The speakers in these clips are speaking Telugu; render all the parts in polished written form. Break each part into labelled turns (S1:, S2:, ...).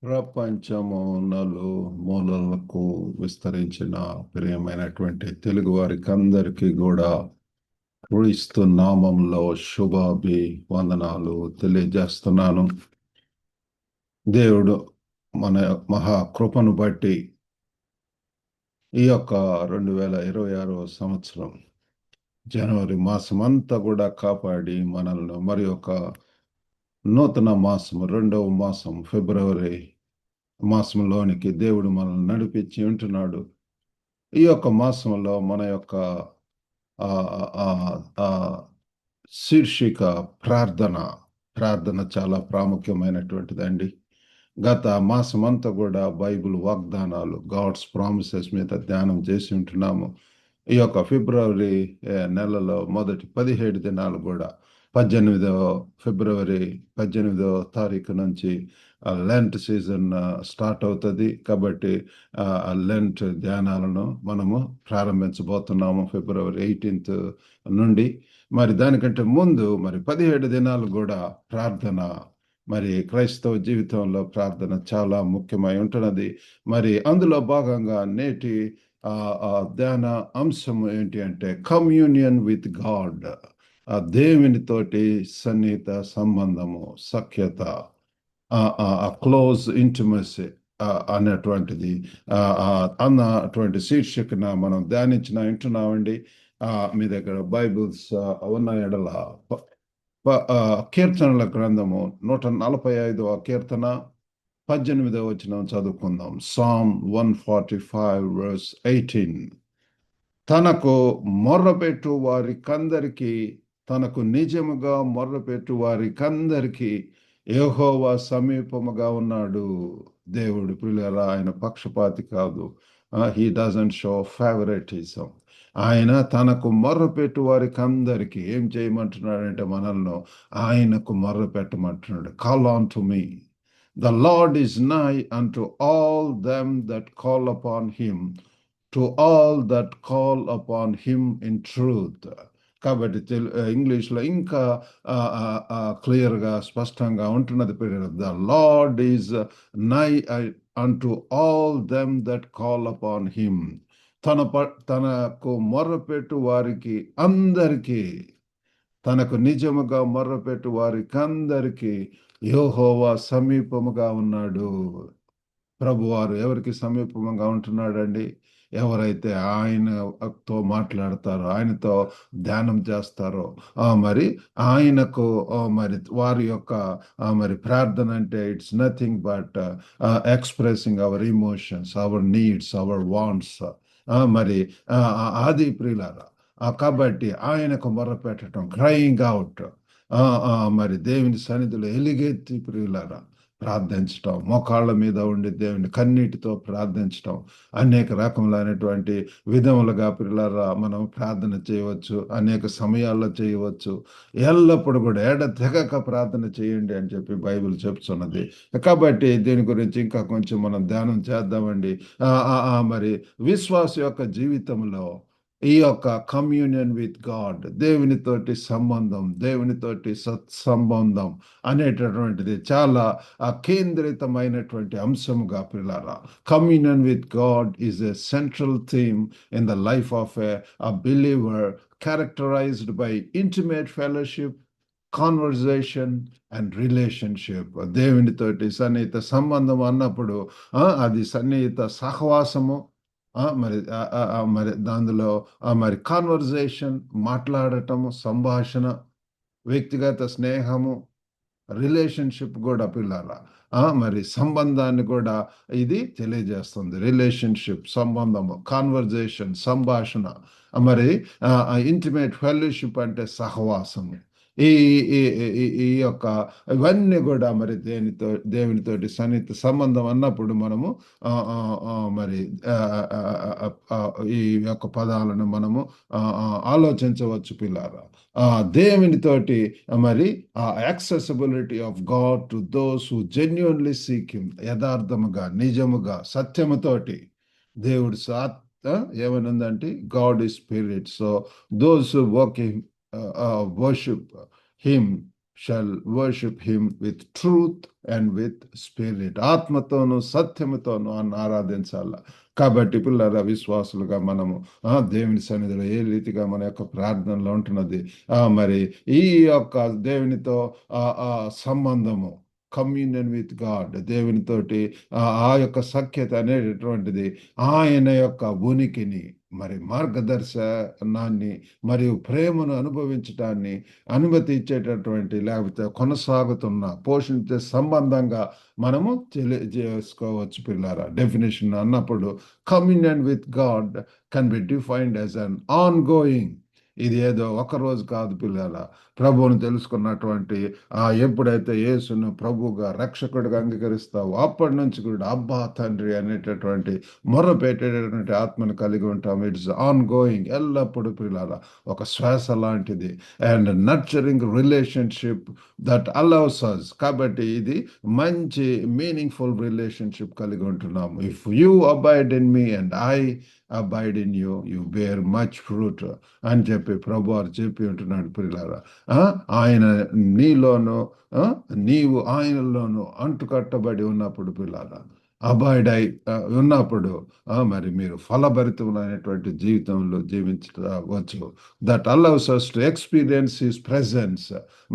S1: ప్రపంచము నలుమూలలకు విస్తరించిన ప్రియమైనటువంటి తెలుగు వారికి అందరికీ కూడా క్రీస్తు నామంలో శుభాభివందనాలు తెలియజేస్తున్నాను. దేవుడు మన మహా కృపను బట్టి ఈ యొక్క 2026 సంవత్సరం జనవరి మాసం అంతా కూడా కాపాడి మనల్ని మరి ఒక నూతన మాసం, రెండవ మాసం ఫిబ్రవరి మాసంలోనికి దేవుడు మనల్ని నడిపించి ఉంటున్నాడు. ఈ యొక్క మాసంలో మన యొక్క ఆ, ఆ, ఆ, శీర్షిక ప్రార్థన. ప్రార్థన చాలా ప్రాముఖ్యమైనటువంటిదండి. గత మాసం అంతా కూడా బైబిల్ వాగ్దానాలు, గాడ్స్ ప్రామిసెస్ మీద ధ్యానం చేసి ఉంటున్నాము. ఈ యొక్క ఫిబ్రవరి నెలలో మొదటి 17 దినాలు కూడా 18వ ఫిబ్రవరి 18వ తారీఖు నుంచి లెంట్ సీజన్ స్టార్ట్ అవుతుంది. కాబట్టి లెంట్ ధ్యానాలను మనము ప్రారంభించబోతున్నాము ఫిబ్రవరి 18th నుండి. మరి దానికంటే ముందు 17 దినాలు కూడా ప్రార్థన, మరి క్రైస్తవ జీవితంలో ప్రార్థన చాలా ముఖ్యమై ఉంటున్నది. మరి అందులో భాగంగా నేటి ధ్యాన అంశము ఏంటి అంటే కమ్యూనియన్ విత్ గాడ్, దేవునితోటి సన్నిహిత సంబంధము, సఖ్యత, క్లోజ్ ఇంటిమసీ అనేటువంటిది అన్నటువంటి శీర్షికన మనం ధ్యానించిన వింటున్నామండి. మీ దగ్గర బైబిల్స్ ఉన్న ఎడల కీర్తనల గ్రంథము 145వ కీర్తన 18వ వచనం చదువుకుందాం. Psalm 145 verse 18. తనకు మొర్రపెట్టు వారికందరికీ, తనకు నిజముగా మొర్రపెట్టు వారికందరికీ యెహోవా సమీపముగా ఉన్నాడు. దేవుడు ప్రియులారా, ఆయన పక్షపాతి కాదు. He doesn't show favouritism. ఆయన తనకు మొర్రపెట్టు వారికి అందరికీ ఏం చేయమంటున్నాడంటే మనల్ని ఆయనకు మొర్ర పెట్టమంటున్నాడు. Call on to me. The lord is nigh unto all them that call upon him, to all that call upon him in truth. కాబట్టి ఇంగ్లీష్లో ఇంకా క్లియర్గా స్పష్టంగా ఉంటున్నది. The lord is nigh unto all them that call upon him. తనకు మొర్రపెట్టు వారికి అందరికీ, తనకు నిజముగా మొర్రపెట్టు వారికి అందరికీ యెహోవా సమీపముగా ఉన్నాడు. ప్రభువారు ఎవరికి సమీపముగా ఉంటున్నాడండి? ఎవరైతే ఆయనతో మాట్లాడతారో, ఆయనతో ధ్యానం చేస్తారో, మరి ఆయనకు మరి వారి యొక్క మరి ప్రార్థన అంటే it's nothing but expressing our emotions, our needs, our wants. మరి ఆది ప్రియులారా, కాబట్టి ఆయనకు మొర్రపెట్టడం, క్రయింగ్ అవుట్, మరి దేవుని సన్నిధిలో ఎలుగెత్తి ప్రియులారా ప్రార్థించటం, మోకాళ్ళ మీద ఉండి దేవుని కన్నీటితో ప్రార్థించటం, అనేక రకములైనటువంటి విధములుగా ప్రియులారా మనం ప్రార్థన చేయవచ్చు, అనేక సమయాల్లో చేయవచ్చు. ఎల్లప్పుడూ కూడా ఎడతెగక ప్రార్థన చేయండి అని చెప్పి బైబిల్ చెప్తున్నది. కాబట్టి దీని గురించి ఇంకా కొంచెం మనం ధ్యానం చేద్దామండి. మరి విశ్వాస యొక్క జీవితంలో ఈ యొక్క కమ్యూనియన్ విత్ గాడ్, దేవునితోటి సంబంధం, దేవునితోటి సత్సంబంధం అనేటటువంటిది చాలా కేంద్రితమైనటువంటి అంశముగా ప్రియులారా. Communion with God is a central theme in the life of a believer, characterized by intimate fellowship, conversation and relationship. దేవునితోటి సన్నిహిత సంబంధం అన్నప్పుడు అది సన్నిహిత సహవాసము, మరి దానిలో మరి కాన్వర్జేషన్, మాట్లాడటము, సంభాషణ, వ్యక్తిగత స్నేహము, రిలేషన్షిప్ కూడా పిల్లల మరి సంబంధాన్ని కూడా ఇది తెలియజేస్తుంది. రిలేషన్షిప్, సంబంధము, కాన్వర్జేషన్, సంభాషణ, మరి ఇంటిమేట్ ఫెలోషిప్ అంటే సహవాసము. ఈ ఈ యొక్క ఇవన్నీ కూడా మరి దేవునితోటి సన్నిహిత సంబంధం అన్నప్పుడు మనము మరి ఈ యొక్క పదాలను మనము ఆలోచించవచ్చు పిల్లారా. దేవునితోటి మరి accessibility of God to those who genuinely seek him, యథార్థముగా, నిజముగా, సత్యముతోటి. దేవుడు ఏమనుందంటే God is spirit. So those who worship him shall worship him with truth and with spirit. ఆత్మతోను సత్యముతోను అని ఆరాధించాల. కాబట్టి పిల్లల విశ్వాసులుగా మనము దేవుని సన్నిధిలో ఏ రీతిగా మన యొక్క ప్రార్థనలో ఉంటున్నది, మరి ఈ యొక్క దేవునితో ఆ సంబంధము, కమ్యూనియన్ విత్ గాడ్, దేవునితోటి ఆ యొక్క సఖ్యత అనేటటువంటిది ఆయన యొక్క ఉనికిని, మరి మార్గదర్శనాన్ని మరియు ప్రేమను అనుభవించటాన్ని అనుమతి ఇచ్చేటటువంటి, లేకపోతే కొనసాగుతున్న పోషించే సంబంధంగా మనము తెలియజేసుకోవచ్చు పిల్లారా. డెఫినేషన్ అన్నప్పుడు communion with God can be defined as an on going. ఇది ఏదో ఒక రోజు కాదు పిల్లల. ప్రభువును తెలుసుకున్నటువంటి ఎప్పుడైతే యేసును ప్రభువుగా రక్షకుడిగా అంగీకరిస్తావో అప్పటి నుంచి కూడా అబ్బా తండ్రి అనేటటువంటి మొర్రపెట్టేటటువంటి ఆత్మను కలిగి ఉంటాం. ఇట్స్ ఆన్ గోయింగ్, ఎల్లప్పుడూ పిల్లల ఒక శ్వాస లాంటిది. And nurturing relationship that allows us. కాబట్టి ఇది మంచి మీనింగ్ఫుల్ రిలేషన్షిప్ కలిగి ఉంటున్నాము. If you abide in me and I abide in you, you bear much fruit అని చెప్పి ప్రభు వారు చెప్పి ఉంటున్నాడు పిల్లారా. ఆయన నీలోను నీవు ఆయనలోను అంటుకట్టబడి ఉన్నప్పుడు పిల్లారా, అబాయిడ్ అయి ఉన్నప్పుడు మరి మీరు ఫలభరితమైనటువంటి జీవితంలో జీవించవచ్చు. That allows us to experience his presence.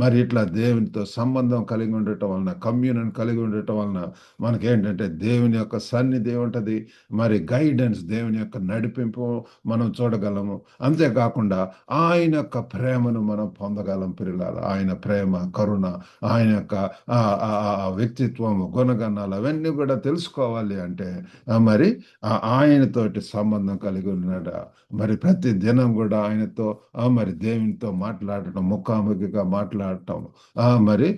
S1: మరి ఇట్లా దేవునితో సంబంధం కలిగి ఉండటం వలన, కమ్యూనియన్ కలిగి ఉండటం వలన మనకేంటంటే దేవుని యొక్క సన్నిధి ఉంటుంది, మరి గైడెన్స్, దేవుని యొక్క నడిపింపు మనం చూడగలము. అంతేకాకుండా ఆయన యొక్క ప్రేమను మనం పొందగలం పిల్లలు. ఆయన ప్రేమ, కరుణ, ఆయన యొక్క వ్యక్తిత్వము, గుణగణాలు అవన్నీ కూడా తెలుసుకోవాలి అంటే మరి ఆయనతోటి సంబంధం కలిగి ఉన్నాడు. మరి ప్రతి దినం కూడా ఆయనతో మరి దేవునితో మాట్లాడటం, ముఖాముఖిగా మాట్లాడటం, మరి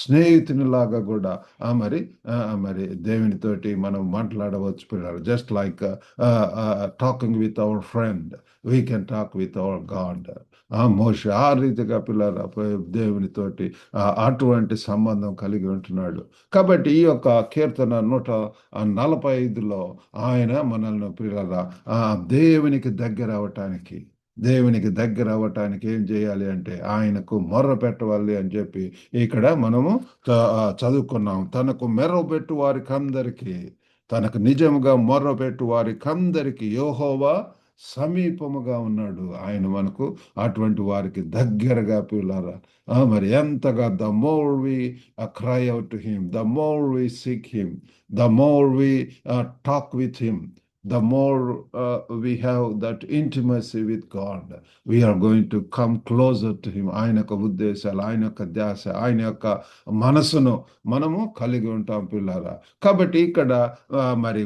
S1: స్నేహితునిలాగా కూడా మరి మరి దేవునితోటి మనం మాట్లాడవచ్చు పిల్లలు. Just like talking with our friend, we can talk with our God. మోషే ఆ రీతిగా పిల్లల దేవునితోటి అటువంటి సంబంధం కలిగి ఉంటున్నాడు. కాబట్టి ఈ యొక్క కీర్తన 145లో ఆయన మనల్ని పిల్లల దేవునికి దగ్గర అవ్వటానికి ఏం చేయాలి అంటే ఆయనకు మొర్ర పెట్టవాలి అని చెప్పి ఇక్కడ మనము చదువుకున్నాం. తనకు మెర్రబెట్టు వారికి అందరికీ, తనకు నిజముగా మొర్రపెట్టు వారికి అందరికీ యెహోవా సమీపముగా ఉన్నాడు. ఆయన మనకు అటువంటి వారికి దగ్గరగా పిల్లారా. మరి ఎంతగా the more we cry out to him, the more we seek him, the more we talk with him, the more we have that intimacy with God, we are going to come closer to him. ఆయన యొక్క ఉద్దేశాలు, ఆయన యొక్క ధ్యాస, ఆయన యొక్క మనసును మనము కలిగి ఉంటాం పిల్లారా. కాబట్టి మరి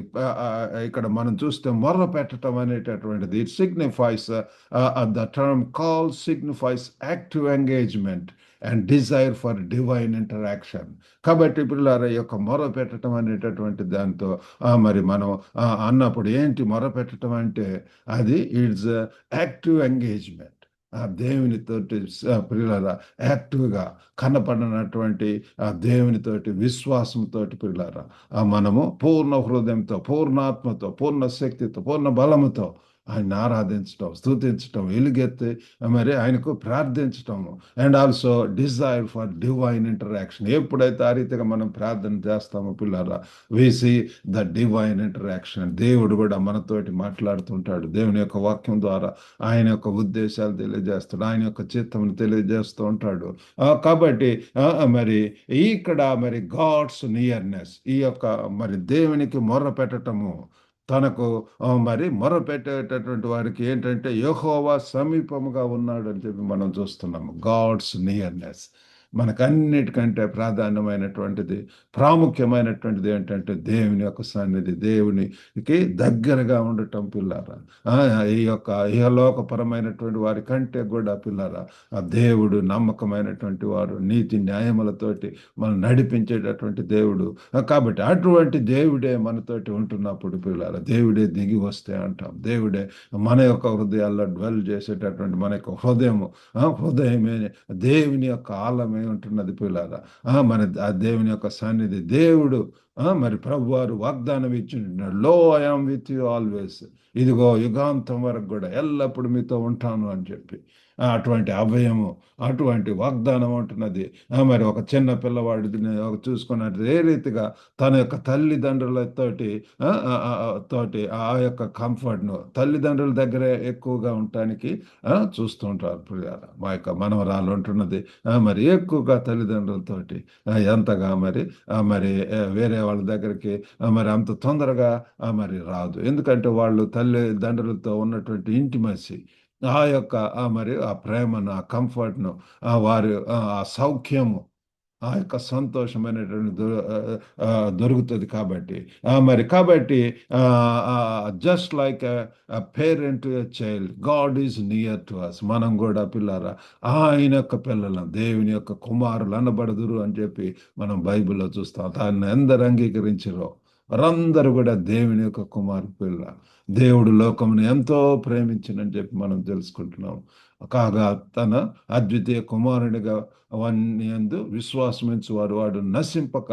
S1: ఇక్కడ మనం చూస్తే మొర్ర పెట్టడం అనేటటువంటిది, it signifies the term call signifies active engagement and Dzire for divine interaction. కాబట్టి పిల్లల యొక్క మొర పెట్టడం అనేటటువంటి దాంతో మరి మనం అన్నప్పుడు ఏంటి మొర పెట్టడం అంటే, అది ఇట్స్ యాక్టివ్ ఎంగేజ్మెంట్. దేవునితోటి పిల్లల యాక్టివ్గా కనపడినటువంటి దేవునితోటి విశ్వాసంతో పిల్లల మనము పూర్ణ హృదయంతో, పూర్ణాత్మతో, పూర్ణ శక్తితో, పూర్ణ బలముతో ఆయన ఆరాధించటం, స్తుతించటం, ఎలుగెత్తి మరి ఆయనకు ప్రార్థించటము. And also desire for divine interaction. ఎప్పుడైతే ఆ రీతిగా మనం ప్రార్థన చేస్తామో పిల్లరా, we see the divine interaction. దేవుడు కూడా మనతోటి మాట్లాడుతుంటాడు. దేవుని యొక్క వాక్యం ద్వారా ఆయన యొక్క ఉద్దేశాలు తెలియజేస్తాడు, ఆయన యొక్క చిత్తమును తెలియజేస్తూ ఉంటాడు. కాబట్టి మరి ఇక్కడ మరి గాడ్స్ నియర్నెస్, ఈ యొక్క మరి దేవునికి మొర్ర పెట్టటము, తనకు మరి మొరపెట్టేటటువంటి వారికి ఏంటంటే యెహోవా సమీపముగా ఉన్నాడు అని చెప్పి మనం చూస్తున్నాము. గాడ్స్ నియర్నెస్ మనకన్నిటికంటే ప్రాధాన్యమైనటువంటిది, ప్రాముఖ్యమైనటువంటిది ఏంటంటే దేవుని యొక్క సన్నిధి, దేవునికి దగ్గరగా ఉండటం పిల్లారా. ఈ యొక్క ఇహలోకపరమైనటువంటి వారి కంటే కూడా పిల్లారా దేవుడు నమ్మకమైనటువంటి వారు, నీతి న్యాయములతోటి మనం నడిపించేటటువంటి దేవుడు. కాబట్టి అటువంటి దేవుడే మనతోటి ఉంటున్నప్పుడు పిల్లారా, దేవుడే దిగి వస్తే అంటాం, దేవుడే మన యొక్క హృదయాల్లో డ్వెల్ చేసేటటువంటి మన యొక్క హృదయమే దేవుని యొక్క ఆలమే ఉంటున్నది పిల్లారా. మన దేవుని యొక్క సన్నిధి, దేవుడు మరి ప్రభువారు వాగ్దానం ఇచ్చింటున్నాడు, లో I am with you always, ఇదిగో యుగాంతం వరకు కూడా ఎల్లప్పుడు మీతో ఉంటాను అని చెప్పి. అటువంటి అభయము, అటువంటి వాగ్దానం ఉంటున్నది. మరి ఒక చిన్న పిల్లవాడిని చూసుకున్నట్టు ఏ రీతిగా తన యొక్క తల్లిదండ్రులతోటి తోటి ఆ యొక్క కంఫర్ట్ను తల్లిదండ్రుల దగ్గరే ఎక్కువగా ఉండటానికి చూస్తుంటారు ప్రియారా. మా యొక్క మనవరాలు ఉంటున్నది మరి ఎక్కువగా తల్లిదండ్రులతోటి ఎంతగా మరి వేరే వాళ్ళ దగ్గరికి మరి అంత తొందరగా మరి రాదు. ఎందుకంటే వాళ్ళు తల్లిదండ్రులతో ఉన్నటువంటి ఇంటిమసీ, ఆ యొక్క మరి ఆ ప్రేమను, ఆ కంఫర్ట్ను, వారి ఆ సౌఖ్యము, ఆ యొక్క సంతోషమైనటువంటి దొరుకుతుంది కాబట్టి కాబట్టి just like parent to a child, God is near to us. మనం కూడా పిల్లరా ఆయన యొక్క పిల్లలం, దేవుని యొక్క కుమారులు అనబడదురు అని చెప్పి మనం బైబిల్లో చూస్తాం. దాన్ని ఎందరు అంగీకరించారో వారందరూ కూడా దేవుని యొక్క కుమారు పిల్ల. దేవుడు లోకమును ఎంతో ప్రేమించినని చెప్పి మనం తెలుసుకుంటున్నాం. కాగా తన అద్వితీయ కుమారునిగా అవన్నీ అందు విశ్వాసమించు వాడు నశింపక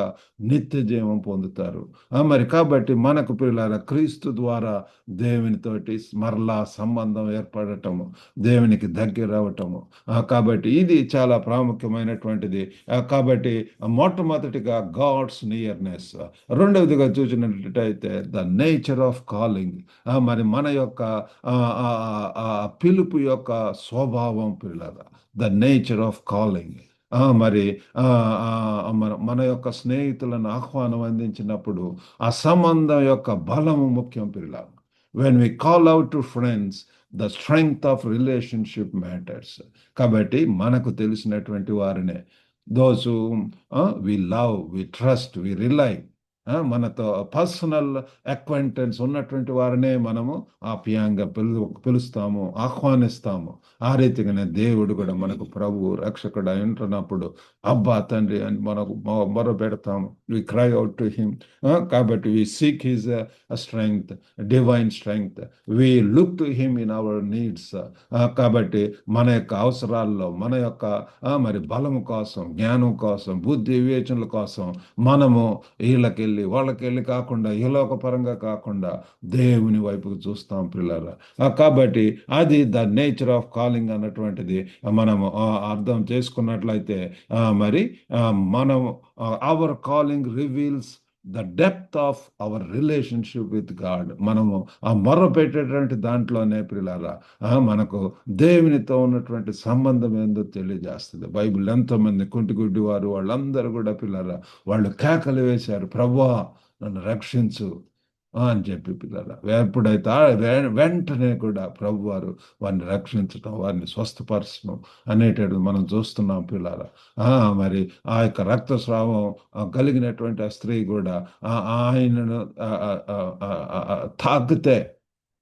S1: నిత్య జీవం పొందుతారు. మరి కాబట్టి మనకు పిల్లల క్రీస్తు ద్వారా దేవునితోటి మరలా సంబంధం ఏర్పడటము, దేవునికి దగ్గర అవటము. కాబట్టి ఇది చాలా ప్రాముఖ్యమైనటువంటిది. కాబట్టి మొట్టమొదటిగా గాడ్స్ నియర్నెస్. రెండవదిగా చూసినట్లయితే ద నేచర్ ఆఫ్ కాలింగ్. మరి మన యొక్క పిలుపు యొక్క స్వభావం పిల్లల, ద నేచర్ ఆఫ్ కాలింగ్. మరి మన యొక్క స్నేహితులను ఆహ్వానం అందించినప్పుడు ఆ సంబంధం యొక్క బలము ముఖ్యం పిల్లల. When we call out to friends, the strength of relationship matters. కాబట్టి మనకు తెలిసినటువంటి వారినే, those we love, we trust, we rely, మనతో పర్సనల్ అక్వైంటెన్స్ ఉన్నటువంటి వారినే మనము ఆప్యాయంగా పిలుస్తాము, ఆహ్వానిస్తాము. ఆ రీతిగానే దేవుడు కూడా మనకు ప్రభు రక్షకుడు ఉంటున్నప్పుడు అబ్బా తండ్రి అని మనకు మొర పెడతాము. We cry out to him. కాబట్టి we seek his strength, divine strength. We look to him in our needs. కాబట్టి మన యొక్క అవసరాల్లో, మన యొక్క మరి బలము కోసం, జ్ఞానం కోసం, బుద్ధి వివేచనల కోసం మనము వాళ్ళకెళ్ళి కాకుండా, ఇహలోక పరంగా కాకుండా దేవుని వైపుకు చూస్తాం పిల్లల. కాబట్టి అది ద నేచర్ ఆఫ్ కాలింగ్ అన్నటువంటిది మనము అర్థం చేసుకున్నట్లయితే మరి మనం our calling reveals the depth of our relationship with God. మనము ఆ మొర్ర పెట్టేటువంటి దాంట్లోనే పిల్లల మనకు దేవునితో ఉన్నటువంటి సంబంధం ఏందో తెలియజేస్తుంది. బైబిల్ ఎంతోమంది కుంటిగుడ్డి వారు వాళ్ళందరూ కూడా పిల్లల వాళ్ళు కేకలు వేశారు, ప్రభువా నన్ను రక్షించు అని చెప్పి పిల్లల. ఎప్పుడైతే వెంటనే కూడా ప్రభు వారు వారిని రక్షించటం, వారిని స్వస్థపరచడం అనేటది మనం చూస్తున్నాం పిల్లల. మరి ఆ యొక్క రక్తస్రావం కలిగినటువంటి ఆ స్త్రీ కూడా ఆయనను తాకితే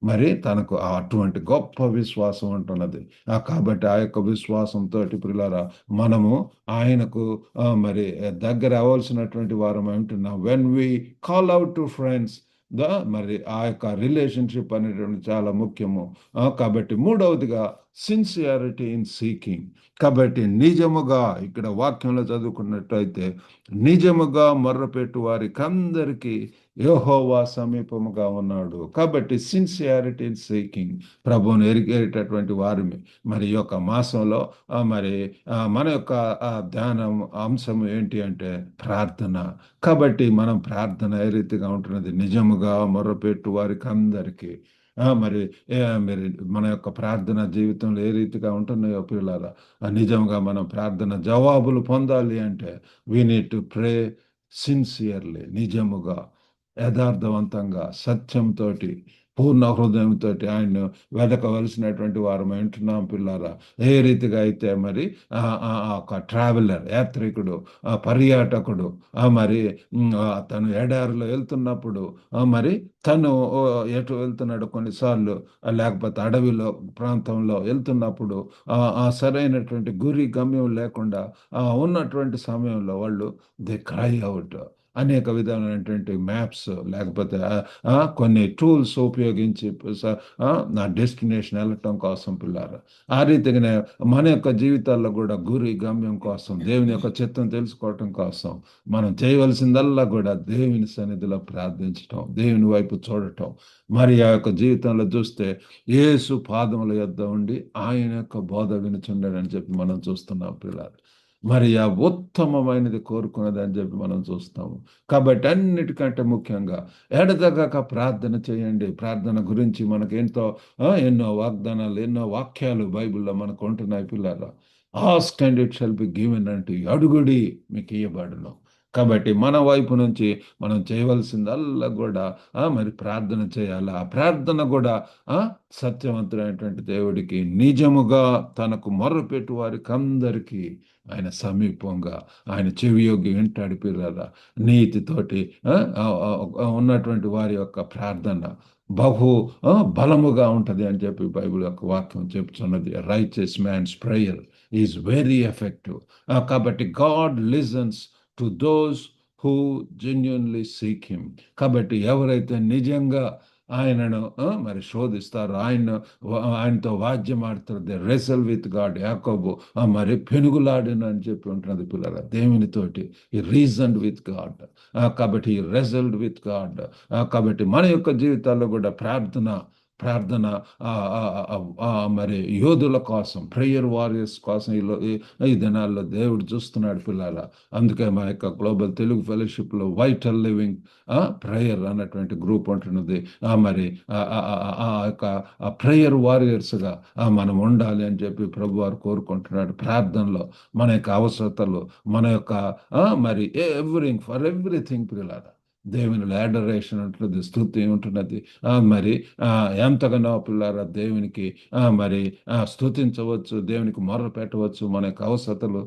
S1: మరి తనకు అటువంటి గొప్ప విశ్వాసం ఉంటున్నది. కాబట్టి ఆ యొక్క విశ్వాసంతో పిల్లల మనము ఆయనకు మరి దగ్గర అవ్వాల్సినటువంటి వారం ఏమిటున్నాం. When we call out to friends, మరి ఆ యొక్క రిలేషన్షిప్ అనేటువంటి చాలా ముఖ్యము. కాబట్టి మూడవదిగా సిన్సియారిటీ ఇన్ సీకింగ్. కాబట్టి నిజముగా ఇక్కడ వాక్యంలో చదువుకున్నట్టయితే నిజముగా మొర్రపెట్టు వారికి అందరికీ యెహోవా సమీపముగా ఉన్నాడు. కాబట్టి సిన్సియారిటీ ఇన్ సీకింగ్, ప్రభువును ఎరిగేటటువంటి వారిని మరి ఈ యొక్క మాసంలో మరి మన యొక్క ధ్యానం అంశం ఏంటి అంటే ప్రార్థన. కాబట్టి మనం ప్రార్థన ఏ రీతిగా ఉంటున్నది, నిజముగా మొర్రపెట్టు వారికి అందరికీ మరి మరి మన యొక్క ప్రార్థన జీవితంలో ఏ రీతిగా ఉంటున్నాయో పిల్లల, నిజంగా మనం ప్రార్థన జవాబులు పొందాలి అంటే we need to pray sincerely, నిజముగా, యథార్థవంతంగా, సత్యంతో, పూర్ణ హృదయంతో ఆయన్ను వెతకవలసినటువంటి వారు వింటున్నాం పిల్లారా. ఏ రీతిగా అయితే మరి ఒక ట్రావెలర్, యాత్రికుడు, పర్యాటకుడు మరి తను ఎడారిలో వెళ్తున్నప్పుడు మరి తను ఎటు వెళ్తున్నాడు కొన్నిసార్లు, లేకపోతే అడవిలో ప్రాంతంలో వెళ్తున్నప్పుడు ఆ సరైనటువంటి గురి గమ్యం లేకుండా ఉన్నటువంటి సమయంలో వాళ్ళు దే క్రై అవుట్, అనేక విధాలైనటువంటి మ్యాప్స్ లేకపోతే కొన్ని టూల్స్ ఉపయోగించి నా డెస్టినేషన్ వెళ్ళటం కోసం పిల్లారు. ఆ రీతిగానే మన యొక్క జీవితాల్లో కూడా గురి గమ్యం కోసం దేవుని యొక్క చిత్తం తెలుసుకోవటం కోసం మనం చేయవలసిందల్లా కూడా దేవుని సన్నిధిలో ప్రార్థించటం, దేవుని వైపు చూడటం. మరి ఆ యొక్క జీవితంలో చూస్తే యేసు పాదముల యొద్ద ఉండి ఆయన యొక్క బోధ వినుచుండని చెప్పి మనం చూస్తున్నాం పిల్లలు. మరి ఆ ఉత్తమమైనది కోరుకున్నది అని చెప్పి మనం చూస్తాము. కాబట్టి అన్నిటికంటే ముఖ్యంగా ఎడతెగక ప్రార్థన చేయండి. ప్రార్థన గురించి మనకు ఎన్నో వాగ్దానాలు, ఎన్నో వాక్యాలు బైబిల్లో మనకు ఉంటున్నాయి పిల్లలు. Ask and it shall be given అంటే అడుగుడి మీకు ఇయ్యబడును. కాబట్టి మన వైపు నుంచి మనం చేయవలసిందల్లా కూడా మరి ప్రార్థన చేయాలి. ఆ ప్రార్థన కూడా ఆ సత్యవంతుడైనటువంటి దేవుడికి నిజముగా తనకు మొర్రపెట్టు వారికి అందరికీ ఆయన సమీపంగా ఆయన చెవియొగ్గి వింటాడు పిల్లల. నీతితోటి ఉన్నటువంటి వారి యొక్క ప్రార్థన బహు బలముగా ఉంటది అని చెప్పి బైబిల్ యొక్క వాక్యం చెప్తున్నది. Righteous man's prayer is very effective. కాబట్టి God listens to those who genuinely seek him. కాబట్టి ఎవరైతే నిజంగా ఆయనను మరి శోధిస్తారు, ఆయనతో వాద్యం ఆడతారు, దే రెసల్ విత్ గాడ్. యాకోబు మరి పెనుగులాడిన అని చెప్పి ఉంటున్నది పిల్లల దేవునితోటి. ఈ రీజన్డ్ విత్ గాడ్. కాబట్టి ఈ రెజల్డ్ విత్ గాడ్. కాబట్టి మన యొక్క జీవితాల్లో కూడా ప్రార్థన ప్రార్థన మరి యోధుల కోసం, ప్రేయర్ వారియర్స్ కోసం ఈ దినాల్లో దేవుడు చూస్తున్నాడు పిల్లల. అందుకే మా యొక్క గ్లోబల్ తెలుగు ఫెలోషిప్లో వైటల్ లివింగ్ ప్రేయర్ అన్నటువంటి గ్రూప్ ఉంటున్నది. మరి ఆ యొక్క ప్రేయర్ వారియర్స్గా మనం ఉండాలి అని చెప్పి ప్రభు వారు కోరుకుంటున్నాడు. ప్రార్థనలో మన యొక్క అవసరతలు, మన యొక్క మరి ఫర్ ఎవ్రీథింగ్ పిల్లల దేవునిలో అడరేషన్ ఉంటున్నది, స్తుతి ఉంటున్నది. మరి ఎంతగానో పిల్లారా దేవునికి మరి స్తుతించవచ్చు, దేవునికి మొర్ర పెట్టవచ్చు. మన యొక్క అవసరతలు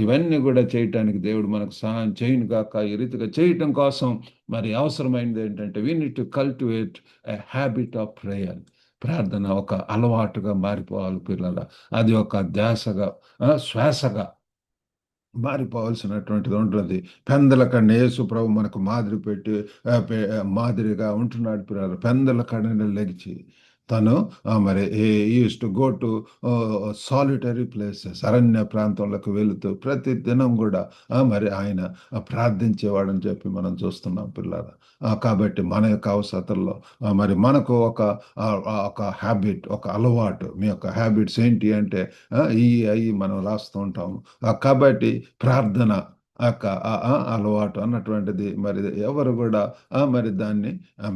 S1: ఇవన్నీ కూడా చేయటానికి దేవుడు మనకు సహాయం చేయను గాక. ఈ రీతిగా చేయటం కోసం మరి అవసరమైనది ఏంటంటే we need to cultivate a habit of prayer. ప్రార్థన ఒక అలవాటుగా మారిపోవాలి పిల్లల. అది ఒక ధ్యాసగా, శ్వాసగా మారిపోవాల్సినటువంటిది ఉంటుంది. పెందల కన్నా యేసు ప్రభు మనకు మాదిరి పెట్టి మాదిరిగా ఉంటున్నాడు పిల్లలు. పెందల కన్నా లెగిచి తను మరి use to go to solitary places, అరణ్య ప్రాంతంలోకి వెళుతూ ప్రతి దినం కూడా మరి ఆయన ప్రార్థించేవాడని చెప్పి మనం చూస్తున్నాం పిల్లలు. కాబట్టి మన యొక్క అవసరతల్లో మరి మనకు ఒక హ్యాబిట్, ఒక అలవాటు. మీ యొక్క హ్యాబిట్స్ ఏంటి అంటే అవి మనం రాస్తూ ఉంటాము. కాబట్టి ప్రార్థన యొక్క అలవాటు అన్నటువంటిది మరి ఎవరు కూడా మరి దాన్ని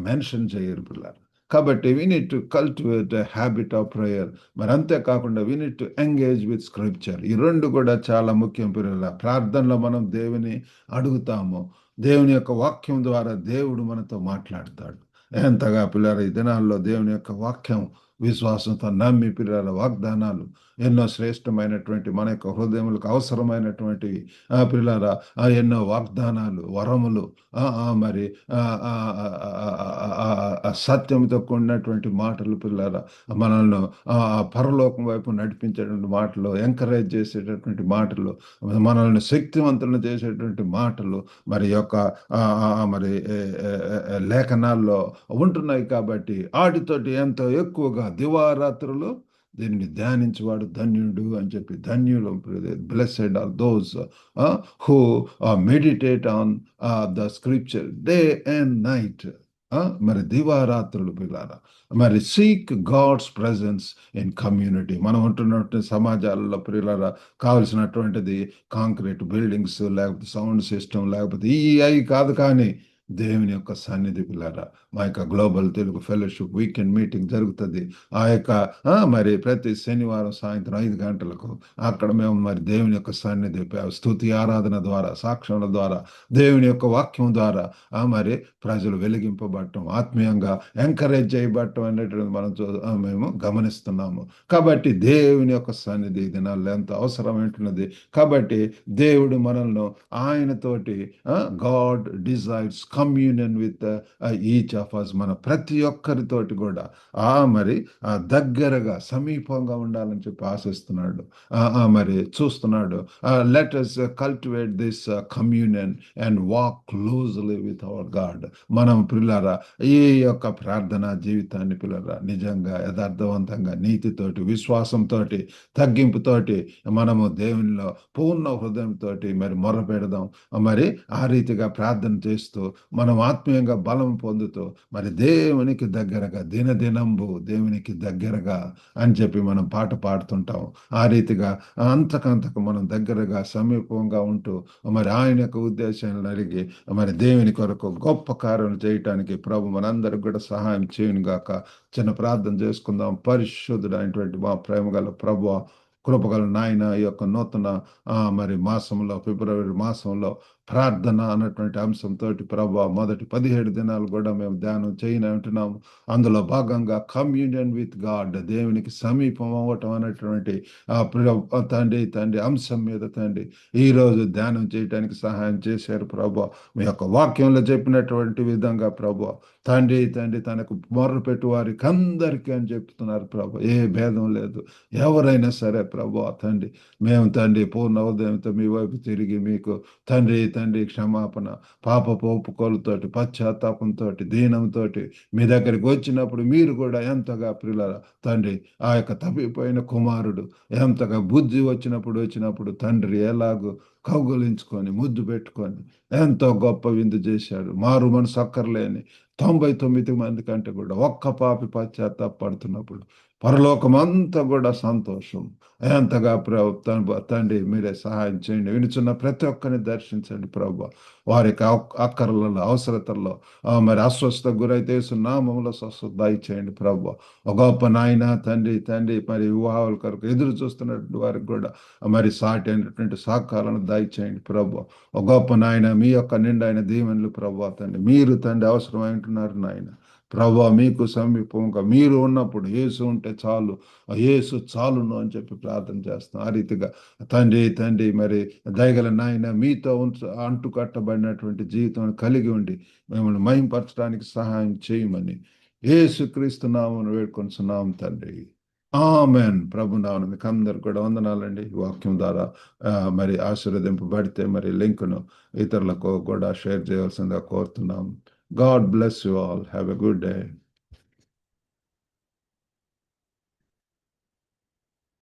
S1: మెన్షన్ చేయరు పిల్లలు. కాబట్టి we need to cultivate a habit of prayer. మరి అంతేకాకుండా we need to engage with scripture. ఈ రెండు కూడా చాలా ముఖ్యం పిల్లల. ప్రార్థనలో మనం దేవుని అడుగుతాము, దేవుని యొక్క వాక్యం ద్వారా దేవుడు మనతో మాట్లాడతాడు. ఎంతగా పిల్లల ఈ దినాల్లో దేవుని యొక్క వాక్యం విశ్వాసంతో నమ్మి పిల్లల వాగ్దానాలు ఎన్నో శ్రేష్టమైనటువంటి మన యొక్క హృదయములకు అవసరమైనటువంటివి పిల్లల ఎన్నో వాగ్దానాలు, వరములు, మరి సత్యంతో కూడినటువంటి మాటలు పిల్లల మనల్ని పరలోకం వైపు నడిపించేటువంటి మాటలు, ఎంకరేజ్ చేసేటటువంటి మాటలు, మనల్ని శక్తివంతులను చేసేటువంటి మాటలు మరి యొక్క మరి లేఖనాల్లో ఉంటున్నాయి. కాబట్టి వాటితోటి ఎంతో ఎక్కువగా దివారాత్రులు దీన్ని ధ్యానించేవాడు ధన్యుడు అని చెప్పి, ధన్యులు blessed are those who meditate on the scripture day and night. మరి దివారాత్రులు పిల్లారా మరి seek God's presence in community. మనం ఉంటున్నటువంటి సమాజాలలో పిల్లల కావలసినటువంటిది కాంక్రీట్ బిల్డింగ్స్, లేకపోతే సౌండ్ సిస్టమ్, లేకపోతే అవి కాదు, కానీ దేవుని యొక్క సన్నిధి పిల్లరా. మా యొక్క global Telugu fellowship weekend meeting జరుగుతుంది. ఆ యొక్క మరి ప్రతి శనివారం సాయంత్రం 5 గంటలకు అక్కడ మేము మరి దేవుని యొక్క సన్నిధి స్తుతి ఆరాధన ద్వారా, సాక్ష్యాల ద్వారా, దేవుని యొక్క వాక్యం ద్వారా మరి ప్రజలు వెలిగింపబడటం, ఆత్మీయంగా ఎంకరేజ్ చేయబడటం అనేటువంటి మేము గమనిస్తున్నాము. కాబట్టి దేవుని యొక్క సన్నిధి దినాల్లో ఎంత అవసరమైనది. కాబట్టి దేవుడు మనల్ని ఆయనతోటి God desires communion with each of us, మన ప్రతి ఒక్కరితోటి కూడా మరి దగ్గరగా సమీపంగా ఉండాలని చెప్పి ఆశిస్తున్నాడు, మరి చూస్తున్నాడు. Let us cultivate this communion and walk closely with our God. మనం పిల్లరా ఈ యొక్క ప్రార్థనా జీవితాన్ని పిల్లరా నిజంగా యథార్థవంతంగా నీతితోటి విశ్వాసంతోటి తగ్గింపుతోటి మనము దేవునిలో పూర్ణ హృదయంతో మరి మొర పెడదాం. మరి ఆ రీతిగా ప్రార్థన చేస్తూ మనం ఆత్మీయంగా బలం పొందుతూ మరి దేవునికి దగ్గరగా దినదినంబు దేవునికి దగ్గరగా అని చెప్పి మనం పాట పాడుతుంటాం. ఆ రీతిగా అంతకంతకు మనం దగ్గరగా సమీపంగా ఉంటూ మరి ఆయన యొక్క ఉద్దేశాలను అడిగి మరి దేవుని కొరకు గొప్ప కార్యం చేయటానికి ప్రభు మనందరికి కూడా సహాయం చేయను గాక. చిన్న ప్రార్థన చేసుకుందాం. పరిశుద్ధుడు అయినటువంటి మా ప్రేమ గల ప్రభు, కృపగల నాయన, ఈ యొక్క నూతన మరి మాసంలో, ఫిబ్రవరి మాసంలో ప్రార్థన అన్నటువంటి అంశంతో ప్రభు మొదటి 17 దినాలు కూడా మేము ధ్యానం చేయని ఉంటున్నాము. అందులో భాగంగా కమ్యూనియన్ విత్ గాడ్, దేవునికి సమీపం అవ్వటం అనేటువంటి తండ్రి అంశం మీద తండ్రి ఈరోజు ధ్యానం చేయడానికి సహాయం చేశారు ప్రభు. మీ యొక్క వాక్యంలో చెప్పినటువంటి విధంగా ప్రభు తండ్రి తనకు మొర్ర పెట్టు వారికి అందరికీ అని చెప్తున్నారు ప్రభు. ఏ భేదం లేదు, ఎవరైనా సరే ప్రభు తండ్రి మేము తండ్రి పూర్ణ ఉదయంతో మీ వైపు తిరిగి మీకు తండ్రి క్షమాపణ, పాపపు ఒప్పుకోలతోటి, పశ్చాత్తాపంతో, దీనంతో మీ దగ్గరికి వచ్చినప్పుడు మీరు కూడా ఎంతగా ప్రియులారా తండ్రి ఆ యొక్క తప్పిపోయిన కుమారుడు ఎంతగా బుద్ధి వచ్చినప్పుడు తండ్రి ఎలాగో కౌగులించుకొని ముద్దు పెట్టుకొని ఎంతో గొప్ప విందు చేశాడు. మారు మనసు అక్కర్లేని 99 మంది కంటే కూడా ఒక్క పాపి పశ్చాత్తాపడుతున్నప్పుడు పరలోకమంతా కూడా సంతోషం. ఎంతగా తండ్రి మీరే సహాయం చేయండి. వినుచున్న ప్రతి ఒక్కరిని దర్శించండి ప్రభు. వారికి అక్కర్లలో, అవసరతల్లో మరి అస్వస్థత గురైతే నామములో స్వస్థత దయచేయండి ప్రభు. ఒక గొప్ప నాయన తండ్రి మరి వివాహాల కొరకు ఎదురు చూస్తున్నటువంటి వారికి కూడా మరి సాటి అయినటువంటి సహకారాలను దయచేయండి ప్రభు. ఒక గొప్ప నాయన మీ యొక్క నిండైన దీవెనలు ప్రభు తండ్రి మీరు అవసరమై ఉంటున్నారు నాయన ప్రభా. మీకు సమీపంగా మీరు ఉన్నప్పుడు యేసు ఉంటే చాలు, యేసు చాలును అని చెప్పి ప్రార్థన చేస్తాం. ఆ రీతిగా తండ్రి మరి దయగల నాయన మీతో అంటుకట్టబడినటువంటి జీవితం కలిగి ఉండి మిమ్మల్ని మహింపరచడానికి సహాయం చేయమని యేసుక్రీస్తు నామమున వేడుకొంచున్నాం తండ్రి. ఆమెన్. ప్రభు నామమున మీకు అందరు కూడా వందనాలండి. వాక్యం ద్వారా మరి ఆశీర్వదింపబడితే మరి లింకును ఇతరులకు కూడా షేర్ చేయాల్సిందిగా కోరుతున్నాం. God bless you all. Have a good day.